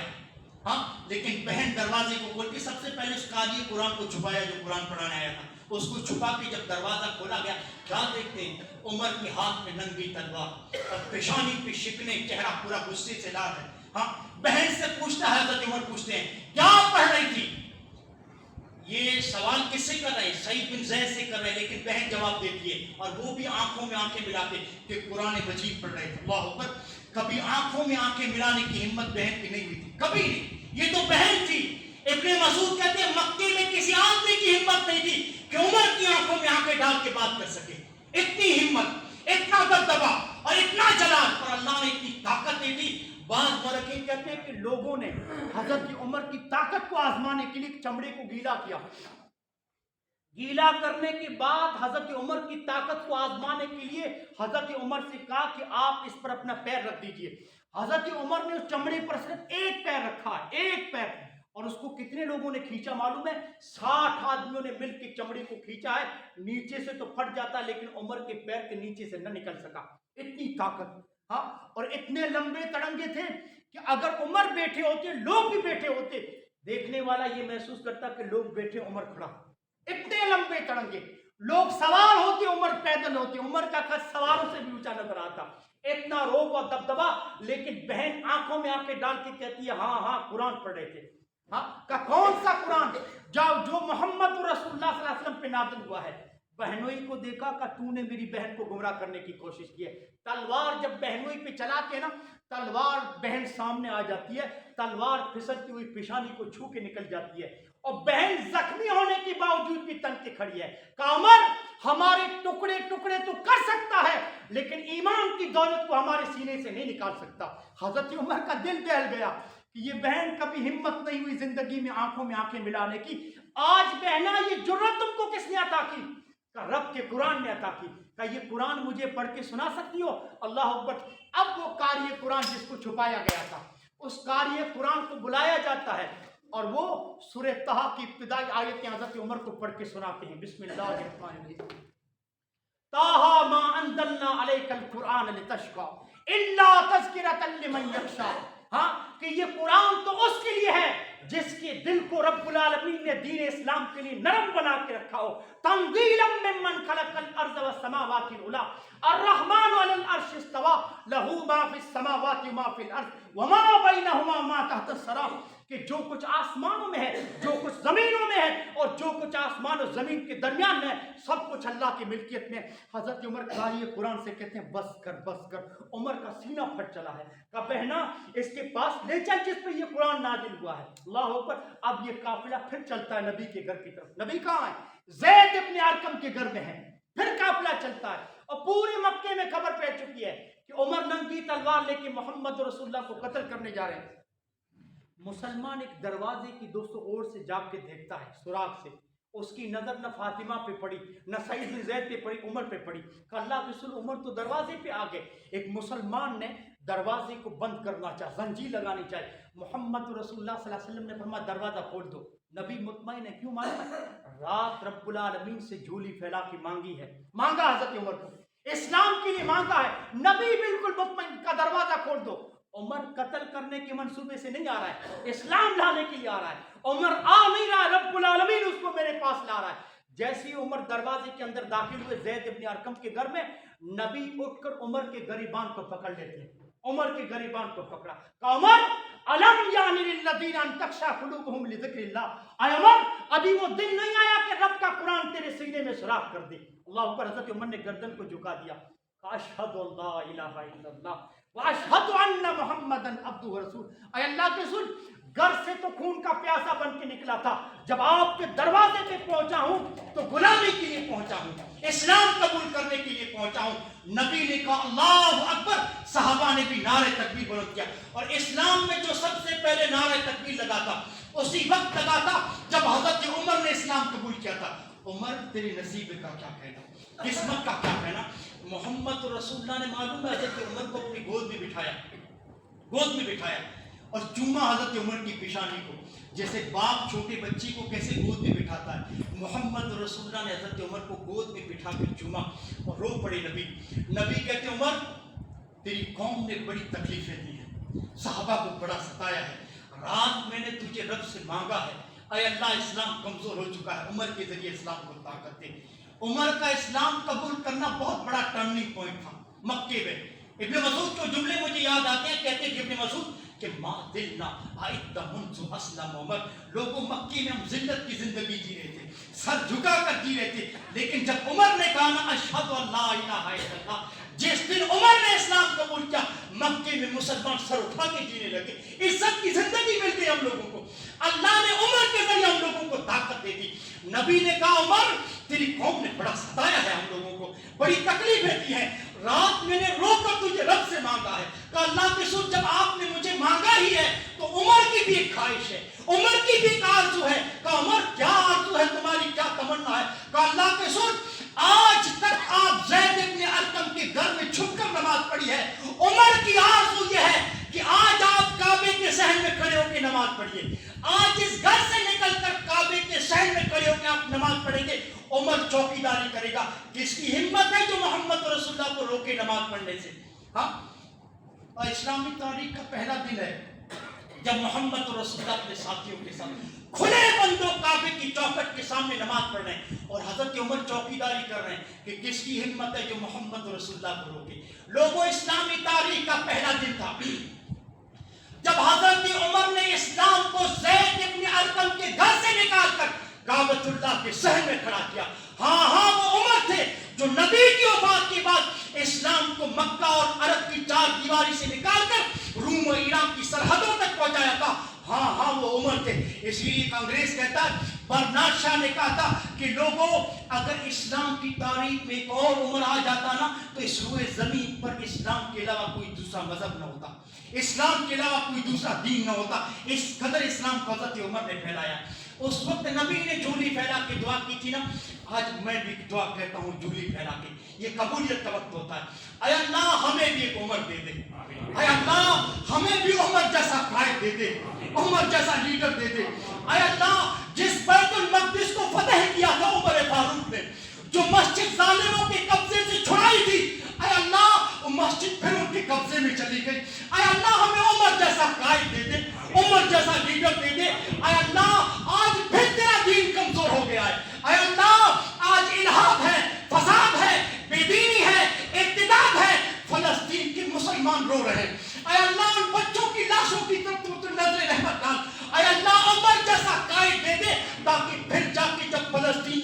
ہاں لیکن بہن دروازے کو کھول کے سب سے پہلے اس قاری قرآن کو چھپایا جو قرآن پڑھانے آیا تھا، اس کو چھپا کے جب دروازہ کھولا گیا، کیا دیکھتے ہیں؟ عمر کے ہاتھ میں ننگی تلوار اور پیشانی پہ شکنے، چہرہ پورا غصے سے لال ہے۔ ہاں بہن سے پوچھتا ہے، حضرت عمر پوچھتے ہیں کیا پڑھ رہی تھی؟ یہ سوال کس سے کر رہے ہیں؟ سعید بن زید سے کر رہے ہیں، لیکن بہن جواب دیتی ہے، اور وہ بھی آنکھوں میں آنکھیں ملا کے کہ قرآن مجید پڑھ رہے تھے۔ اللہ اکبر، کبھی آنکھوں میں آنکھیں ملانے کی ہمت بہن کی نہیں ہوئی تھی، کبھی نہیں، یہ تو بہن تھی۔ ابن مسعود کہتے ہیں مکے میں کسی آدمی کی ہمت نہیں تھی کہ عمر کی آنکھوں میں آنکھیں ڈال کے بات کر سکے، اتنی ہمت، اتنا دبدبا اور اتنا جلال، اور اللہ نے اتنی طاقت دی تھی۔ بعض مورخین کہتے ہیں کہ لوگوں نے حضرت عمر کی طاقت کو آزمانے کے لیے چمڑے کو گیلا کیا، گیلا کرنے کے بعد حضرت عمر کی طاقت کو آزمانے کے لیے حضرت عمر سے کہا کہ آپ اس پر اپنا پیر رکھ دیجئے۔ حضرت عمر نے اس چمڑے پر صرف ایک پیر رکھا، ایک پیر، اور اس کو کتنے لوگوں نے کھینچا معلوم ہے؟ 60 آدمیوں نے مل کے چمڑے کو کھینچا ہے، نیچے سے تو پھٹ جاتا لیکن عمر کے پیر کے نیچے سے نہ نکل سکا، اتنی طاقت۔ ہاں اور اتنے لمبے تڑنگے تھے کہ اگر عمر بیٹھے ہوتے، لوگ بھی بیٹھے ہوتے، دیکھنے والا یہ محسوس کرتا کہ لوگ بیٹھے عمر کھڑا، اتنے لمبے تڑنگے، لوگ سوار ہوتے عمر پیدل ہوتے، عمر کا قد سواروں سے بھی اونچا نظر آتا، اتنا روب اور دبدبا۔ لیکن بہن آنکھوں میں آنکھیں ڈال کے کہتی ہے ہاں ہاں قرآن پڑھ رہے تھے۔ ہاں کہ کون سا قرآن؟ جو محمد رسول اللہ صلی اللہ علیہ وسلم پہ نازل ہوا ہے۔ بہنوئی کو دیکھا کہ تو نے میری بہن کو گمراہ کرنے کی کوشش کی ہے۔ تلوار جب بہنوئی پہ چلاتے ہیں نا، تلوار بہن سامنے آ جاتی ہے، تلوار پھسلتی ہوئی پیشانی کو چھو کے نکل جاتی ہے، اور بہن زخمی ہونے کے باوجود بھی تن کے کھڑی ہے کہ عمر ہمارے ٹکڑے ٹکڑے تو کر سکتا ہے لیکن ایمان کی دولت کو ہمارے سینے سے نہیں نکال سکتا۔ حضرت عمر کا دل دہل گیا کہ یہ بہن کبھی ہمت نہیں ہوئی زندگی میں آنکھوں میں آنکھیں ملانے کی، آج بہنا یہ جرأت تم کو کس نے عطا کی؟ کہ رب کے قرآن نے عطا کی۔ کہ یہ قرآن مجھے پڑھ کے سنا سکتی ہو؟ اللہ اکبر۔ اب وہ قاری قرآن جس کو چھپایا گیا تھا، اس قاری قرآن کو بلایا جاتا ہے اور وہ سورہ طہ کی ابتدائی آیتیں حضرت عمر کو پڑھ کے سناتے ہیں۔ بسم اللہ الرحمن الرحیم، طٰہٰ ما انزلنا علیک القرآن لتشقیٰ الا تذکرۃ لمن یخشیٰ۔ ہاں کہ یہ قرآن تو اس کے لیے ہے جس کے دل کو رب العالمین نے دین اسلام کے لیے نرم بنا کے رکھا ہو. تنزیلا ممن خلق الارض والسماوات العلی الرحمن علی العرش استوى له ما فی السماوات وما فی الارض وما بینہما ما تحت الثری. کہ جو کچھ آسمانوں میں ہے، جو کچھ زمینوں میں ہے، اور جو کچھ آسمان اور زمین کے درمیان میں ہے، سب کچھ اللہ کی ملکیت میں. حضرت عمر قاری قرآن سے کہتے ہیں بس کر بس کر. عمر کا سینہ پھٹ چلا ہے. کہا بہنا اس کے پاس لے چل جس پہ یہ قرآن نازل ہوا ہے. اللہ اکبر. اب یہ قافلہ پھر چلتا ہے نبی کے گھر کی طرف. نبی کہاں ہے؟ زید ابن ارقم کے گھر میں ہے. پھر قافلہ چلتا ہے اور پورے مکے میں خبر پھیل چکی ہے کہ عمر ننگی تلوار لے کے محمد رسول اللہ کو قتل کرنے جا رہے ہیں. مسلمان ایک دروازے کی دوستوں اور سے جا کے دیکھتا ہے سوراخ سے. اس کی نظر نہ فاطمہ پہ پڑی، نہ سعید بن زید پہ پڑی، عمر پہ پڑی. کہ اللہ کے رسول عمر تو دروازے پہ آ گئے. ایک مسلمان نے دروازے کو بند کرنا چاہا، زنجیر لگانی چاہیے. محمد رسول اللہ صلی اللہ علیہ وسلم نے فرمایا دروازہ کھول دو. نبی مطمئن ہے. کیوں مانگا؟ رات رب العالمین سے جھولی پھیلا کے مانگی ہے. مانگا حضرت عمر کو، اسلام کے لیے مانگا ہے. نبی بالکل مطمئن کا دروازہ کھول دو. عمر قتل کرنے کے منصوبے سے نہیں آ رہا ہے، اسلام لانے کے لیے آ رہا ہے. عمر آ نہیں رہا ہے، رب العالمین اس کو میرے پاس لا رہا ہے. جیسے ہی عمر دروازے کے اندر داخل ہوئے زید ابن ارقم کے گھر میں، نبی اٹھ کر عمر کے گریبان کو پکڑ لیتے ہیں. عمر کے گریبان کو پکڑا. کہا عمر الم یعنی للذین ان تخشع قلوبہم لذکر اللہ. اے عمر ابھی وہ دن نہیں آیا کہ رب کا قرآن تیرے سینے میں سوراخ کر دے. اللہ اکبر. حضرت عمر نے گردن کو جھکا دیا. اشہد اللہ الہ الا اللہ واشہد ان محمدن عبدہ ورسولہ. اے اللہ کے رسول گھر سے تو خون کا پیاسا بن کے نکلا تھا، جب آپ کے دروازے پہ پہنچا ہوں تو غلامی کے لیے پہنچا ہوں، اسلام قبول کرنے کے لیے پہنچا ہوں. نبی نے کہا اللہ اکبر. صحابہ نے بھی نعرہ تکبیر بلند کیا. اور اسلام میں جو سب سے پہلے نعرہ تکبیر لگا تھا اسی وقت لگا تھا جب حضرت عمر نے اسلام قبول کیا تھا. عمر تیرے نصیب کا کیا کہنا، قسمت کا کیا کہنا. محمد رسول اللہ نے معلوم ہے حضرت عمر کو اپنی گود میں بٹھایا اور چوما حضرت عمر کی پیشانی کو، جیسے باپ چھوٹے بچی کو کیسے گود میں بٹھاتا ہے. محمد رسول اللہ نے حضرت عمر کو گود میں بٹھا کر چوما اور رو پڑے. نبی کہتے عمر تیری قوم نے بڑی تکلیفیں دی ہیں، صحابہ کو بڑا ستایا ہے. رات میں نے تجھے رب سے مانگا ہے، اے اللہ اسلام کمزور ہو چکا ہے، عمر کے ذریعے اسلام کو طاقت دے. عمر کا اسلام قبول کرنا بہت بڑا ٹرننگ پوائنٹ تھا مکے میں. ابن مسعود کے جملے مجھے یاد آتے ہیں. کہتے ہیں ابن مسعود کہ ما دلنا آئیتا منذ اسلم عمر. لوگوں مکی میں ہم ذلت کی زندگی جی رہے تھے، سر جھکا کر جی رہے تھے، لیکن جب عمر نے کہا نا اشہد ان لا الہ الا اللہ، جس دن عمر نے اسلام قبول کیا مکے میں مسلمان سر اٹھا کے جینے لگے. عزت کی زندگی مل گئی ہم لوگوں کو. اللہ نے عمر کے ذریعے ہم لوگوں کو طاقت دے دی. نبی نے کہا عمر تیری قوم نے بڑا ستایا ہے، ہم لوگوں کو بڑی تکلیفیں دی ہیں. رات میں نے رو کر تجھے رب سے مانگا ہے. کہ اللہ کے رسول جب آپ نے مجھے مانگا ہی ہے تو عمر کی بھی ایک خواہش ہے، عمر کی بھی ایک آرزو ہے. کہ عمر کیا آرزو ہے تمہاری، کیا تمنا ہے؟ کہ اللہ کے رسول آج تک آپ زید ابن ارقم کے گھر میں چھپ کر نماز پڑھی ہے. عمر کی آرزو یہ ہے کہ آج آپ کعبے کے صحن میں کھڑے ہو کے نماز پڑھیے. آج اس گھر سے نکل کر کعبے کے صحن میں کھڑے ہو کے آپ نماز پڑھیں گے. عمر چوکیداری کرے گا. کس کی ہمت ہے جو محمد رسول اللہ کو روکے نماز پڑھنے سے؟ ہاں، اور اسلامی تاریخ کا پہلا دن ہے جب محمد رسول اللہ اپنے ساتھیوں کے ساتھ کھلے بندوں کعبے کی چوکھٹ کے سامنے نماز پڑھ رہے ہیں اور حضرت عمر چوکیداری کر رہے ہیں کہ کس کی ہمت ہے جو محمد رسول اللہ کو روکے. لوگوں اسلامی تاریخ کا پہلا دن تھا جب حضرت عمر نے اسلام کو زید ابن ارقم کے گھر سے نکال کر کعبۃ اللہ کے صحن میں کھڑا کیا. ہاں وہ عمر تھے جو نبی کی وفات کے بعد اسلام کو مکہ اور عرب کی چار دیواری سے نکال کر روم و ایران کی سرحدوں تک پہنچایا تھا. ہاں وہ عمر تھے. اس لیے ایک انگریز کہتا ہے، برنارڈ شاہ نے کہا تھا کہ لوگوں اگر اسلام کی تاریخ میں ایک اور عمر آ جاتا نا تو اس روئے زمین پر اسلام کے علاوہ کوئی دوسرا مذہب نہ ہوتا، اسلام کے علاوہ کوئی دوسرا دین نہ ہوتا. اس قدر اسلام کو حضرت عمر نے پھیلایا. اس وقت نبی نے جھولی پھیلا کے دعا کی تھی نا. آج میں بھی دعا کہتا ہوں جھولی پھیلا کے. یہ قبولیت کا وقت ہوتا ہے. اے اللہ ہمیں بھی ایک عمر دے دے. اے اللہ ہمیں بھی عمر جیسا قائد دے دے، عمر جیسا لیڈر دے دے. اے اللہ جس بیت المقدس کو فتح کیا تھا عمر فاروق نے، جو مسجد ظالموں کے قبضے سے چھڑائی تھی، اے اللہ وہ مسجد پھر ان کے قبضے میں چلی گئی. اے اللہ ہمیں عمر جیسا قائد دے دے، عمر جیسا لیڈر دے دے.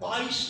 22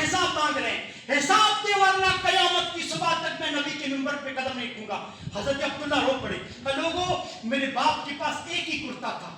حساب مانگ رہے ہیں، حساب دے ورنہ قیامت کی صبح تک میں نبی کے منبر پہ قدم نہیں رکھوں گا۔ حضرت عبداللہ رو پڑے کہ لوگوں میرے باپ کے پاس ایک ہی کرتا تھا،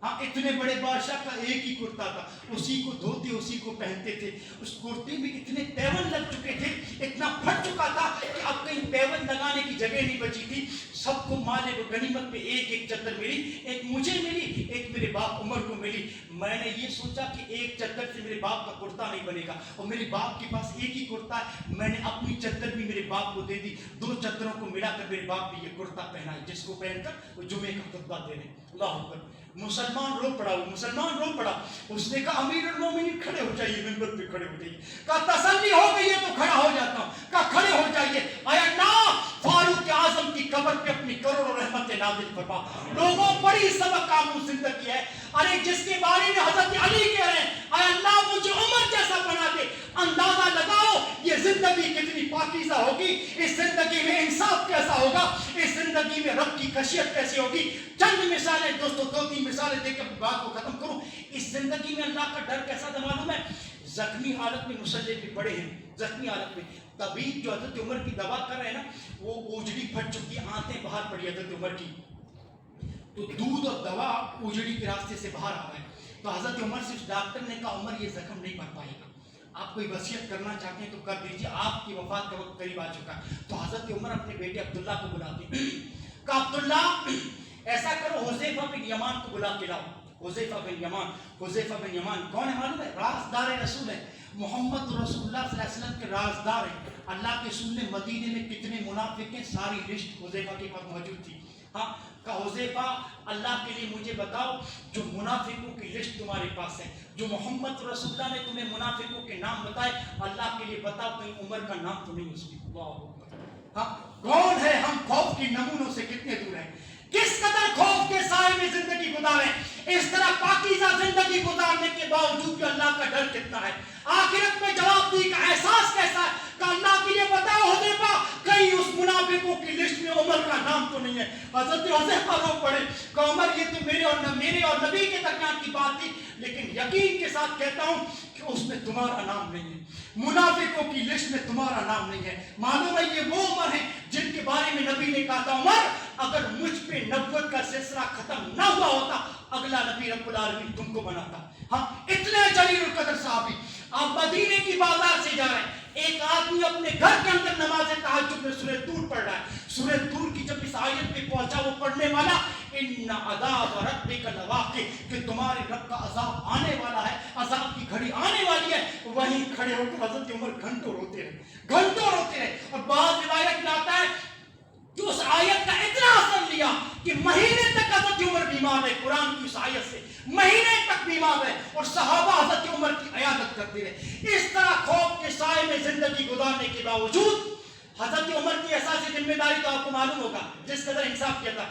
ہاں اتنے بڑے بادشاہ کا ایک ہی کرتا تھا، اسی کو دھوتے اسی کو پہنتے تھے، اس کرتے میں اتنے پیون لگ چکے تھے، اتنا پھٹ چکا تھا کہ اب کہیں پیون لگانے کی جگہ نہیں بچی تھی۔ سب کو مال و غنیمت میں ایک ایک چادر ملی، ایک مجھے ملی، ایک میرے باپ عمر کو ملی۔ میں نے یہ سوچا کہ ایک چادر سے میرے باپ کا کرتا نہیں بنے گا، اور میرے باپ کے پاس ایک ہی کرتا ہے، میں نے اپنی چادر بھی میرے باپ کو دے دی، دو چادروں کو ملا کر میرے باپ نے یہ کرتا پہنا ہے جس کو پہن کر وہ جمعے کا خطبہ دے رہے ہیں۔ اللہ اکبر۔ مسلمان رو پڑا، وہ مسلمان رو پڑا، اس نے کہا امیر المومنین کھڑے ہو جائیے، منبر پہ کھڑے ہو جائیے۔ کہا تسلی ہو گئی ہے تو کھڑا ہو جاتا ہوں۔ کہا کھڑے ہو جائیے۔ آیا نا فاروق اعظم کی قبر پہ اپنی کروڑوں رحمتیں نازل فرما۔ لوگوں بڑی سبق آموز زندگی ہے، ارے جس کے بارے میں حضرت علی کہہ رہے ہیں آیا اللہ مجھے عمر جیسا بنا دے، اندازہ لگاؤ یہ زندگی کتنی پاکیزہ ہوگی، اس زندگی میں انصاف کیسا ہوگا، اس زندگی میں رب کی خشیت کیسی ہوگی۔ چند مثالیں دوستو، دو تین مثالیں دے کر بات کو ختم کروں۔ اس زندگی میں اللہ کا ڈر کیسا تھا معلوم ہے؟ زخمی حالت میں مصلی پہ پڑے ہیں، زخمی حالت میں طبیب جو حضرت عمر کی دوا کر رہے ہیں نا، وہ اجڑی پھٹ چکی، آنتیں باہر پڑی حضرت عمر کی، تو دودھ اور دوا اجڑی کے راستے سے باہر آ رہا ہے۔ تو حضرت عمر سے ڈاکٹر نے کہا عمر یہ زخم نہیں بھر پائے گا، آپ کوئی وصیت کرنا چاہتے ہیں تو کر دیجیے، آپ کی وفات کا وقت قریب آ چکا ہے۔ تو حضرت عمر اپنے بیٹے عبداللہ کو بلاتے ہیں، کہا عبداللہ ایسا کرو حذیفہ بن یمان کو بلا کے لاؤ۔ حذیفہ بن یمان، حذیفہ بن یمان کون ہے معلوم ہے؟ رازدار رسول ہے، محمد رسول اللہ صلی اللہ علیہ وسلم کے رازدار ہیں۔ اللہ کے رسول نے مدینے میں کتنے منافق ہیں ساری لسٹ حذیفہ کے پاس موجود تھی۔ ہاں کہا حذیفہ اللہ کے لیے مجھے بتاؤ جو منافقوں کی لسٹ تمہارے پاس ہے، جو محمد رسول اللہ نے تمہیں منافقوں کے نام بتائے، اللہ کے لیے بتاؤ کہیں عمر کا نام تو نہیں اس میں۔ اللہ اکبر۔ ہاں کون ہے ہم خوف کی نمونوں سے کتنے دور ہیں، کس قدر خوف کے سائے میں زندگی گزاریں، اس طرح پاکیزہ زندگی گزارنے کے باوجود بھی اللہ کا ڈر کتنا ہے، آخرت میں جواب دی کا احساس کیسا ہے کہ اللہ کے لیے بتاؤ حذیفہ کہیں اس منافقوں کی لسٹ میں عمر کا نام تو نہیں ہے۔ حضرت حذیفہ رو پڑے کہ عمر یہ تو میرے اور نبی کے درمیان کی بات تھی، لیکن یقین کے ساتھ کہتا ہوں کہ اس میں تمہارا نام نہیں ہے، منافقوں کی لسٹ میں تمہارا نام نہیں ہے۔ معلوم ہے یہ وہ عمر ہیں جن کے بارے میں نبی نے کہا تھا عمر اگر مجھ پہ نبوت کا سلسلہ ختم نہ ہوا ہوتا اگلا نبی رب العالمین تم کو بناتا۔ ہاں اتنے جلیل القدر صحابی، آپ مدینے کی بازار سے جا رہے ہیں، ایک آدمی اپنے گھر کے اندر نماز تہجد میں سورہ طور پڑھ رہا ہے، سورہ طور کی جب اس آیت پہ پہنچا وہ پڑھنے والا ان عذاب ربک لواقع، کہ تمہارے رب کا عذاب آنے والا ہے، عذاب کی گھڑی آنے والی ہے، وہیں کھڑے ہو کر حضرت عمر گھنٹوں روتے رہے۔ اور بعض روایت میں آتا ہے کہ اس آیت کا اتنا اثر لیا کہ مہینے تک حضرت عمر بیمار ہے، قرآن کی اس آیت سے مہینے تک بیمار ہے، اور صحابہ حضرت عمر کی عیادت کرتے رہے۔ اس طرح خوف کے سائے میں زندگی گزارنے کے باوجود حضرت عمر کی احساس ذمہ داری تو آپ کو معلوم ہوگا جس قدر انصاف کیا تھا۔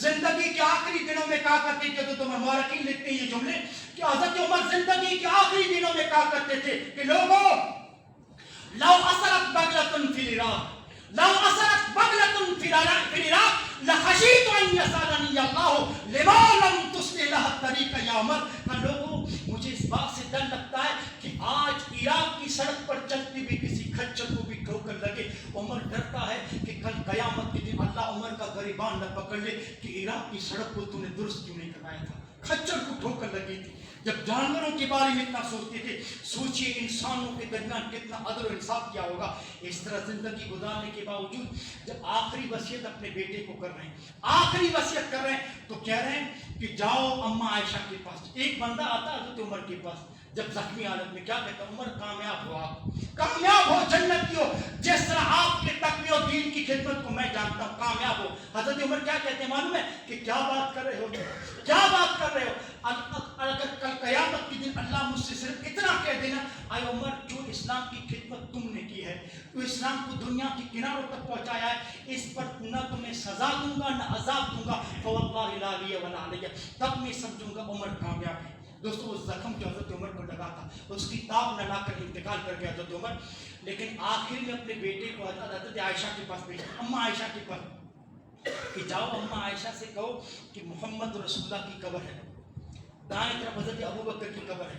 زندگی کے آخری دنوں میں کہا کرتے تھے، تو تم مورخین لکھتے ہیں یہ جملے کہ حضرت عمر زندگی کے آخری دنوں میں کہا کرتے تھے کہ لوگوں لو اثرت بغلۃ فی العراق، لو اثرت بغلۃ فی العراق لخشیت ان یسالنی اللہ لما لم تصلح لها الطریق یا عمر۔ کہ لوگوں مجھے اس بات سے ڈر لگتا ہے کہ آج عراق کی سڑک پر چلتے ہوئے کسی کھچر کو بھی ٹھوکر لگے، عمر ڈرتا ہے کہ کل قیامت کے دن اللہ عمر کا گریبان نہ پکڑ لے کہ عراق کی سڑک کو تو نے درست کیوں نہیں کروایا تھا، کھچر کو ٹھوکر لگی تھی۔ جب جانوروں کے بارے میں اتنا سوچتے تھے، سوچئے انسانوں کے درمیان کتنا عدل و انصاف کیا ہوگا۔ اس طرح زندگی گزارنے کے باوجود جب آخری وصیت اپنے بیٹے کو کر رہے ہیں، آخری وصیت کر رہے ہیں، تو کہہ رہے ہیں کہ جاؤ اماں عائشہ کے پاس۔ ایک بندہ آتا حضرت عمر کے پاس جب زخمی حالت میں، کیا کہتا عمر کامیاب ہو، آپ کامیاب ہو، جنتی ہو، جس طرح آپ کے تقوی اور دین کی خدمت کو میں جانتا ہوں، کامیاب ہو۔ حضرت عمر کیا کہتے ہیں معلوم ہے کہ کیا بات کر رہے ہو، کیا بات کر رہے ہو، اگر کل قیامت کے دن اللہ مجھ سے صرف اتنا کہہ دینا اے عمر جو اسلام کی خدمت تم نے کی ہے، تو اسلام کو دنیا کے کناروں تک پہنچایا ہے، اس پر نہ تمہیں سزا دوں گا نہ عذاب دوں گا، فواللہ لا علی ولا علیہ، تب میں سمجھوں گا عمر کامیاب ہے۔ دوستو وہ زخم جو حضرت عمر کو لگا تھا اس کی تاب نہ لا کر انتقال کر گیا حضرت عمر، لیکن آخر میں اپنے بیٹے کو حضرت عائشہ کے پاس بھیجا، اماں عائشہ کے پاس کہ جاؤ اماں عائشہ سے کہو کہ محمد رسول اللہ کی قبر ہے، دائیں طرف حضرت ابو بکر کی قبر ہے،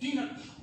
3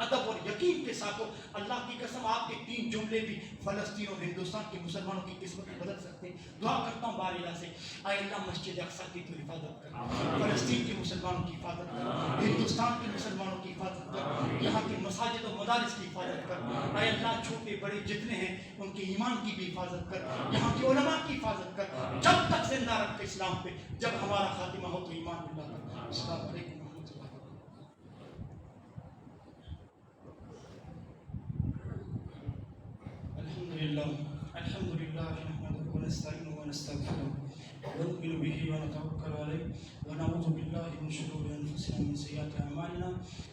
ادب اور یقین کے ساتھ ہو. اللہ کی قسم آپ کے 3 جملے بھی فلسطین اور ہندوستان کے مسلمانوں کی قسمت کو بدل سکتے ہیں. دعا کرتا ہوں بار الہ سے, اے اللہ مسجد اقصی کی تو حفاظت کر, فلسطین کے مسلمانوں کی حفاظت کر, ہندوستان کے مسلمانوں کی حفاظت کر, یہاں کے مساجد و مدارس کی حفاظت کر. اے اللہ چھوٹے بڑے جتنے ہیں ان کے ایمان کی بھی حفاظت کر, یہاں کے علماء کی حفاظت کر, جب تک زندہ رکھ اسلام پہ, جب ہمارا خاتمہ ہو تو ایمان باللہ کر. السلام علیکم ورحمۃ اللہ. الحمد لله نحمده ونستعينه ونستغفره ونؤمن به ونتوكل عليه ونعوذ بالله من شرور انفسنا ومن سيئات اعمالنا.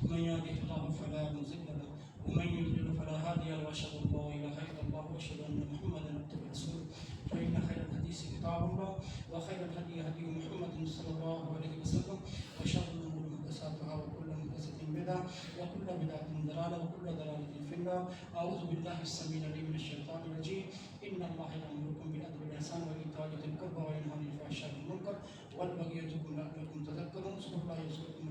من يهده الله فلا مضل له ومن يضلل فلا هادي له, واشهد ان لا اله الا الله واشهد ان محمدا عبده ورسوله. فان خير الحديث كتاب الله وخير الهدي هدي محمد صلى الله عليه وسلم وشر الامور محدثاتها وكل محدثه بدعه وكل بدعه ضلاله وكل ضلاله في النار. اعوذ بالله السميع العليم من الشيطان الرجيم. ان الله يامركم بالعدل والاحسان وايتاء ذي القربى وينهى عن الفحشاء والمنكر والبغي يعظكم لعلكم تذكرون. صدق الله يذكركم.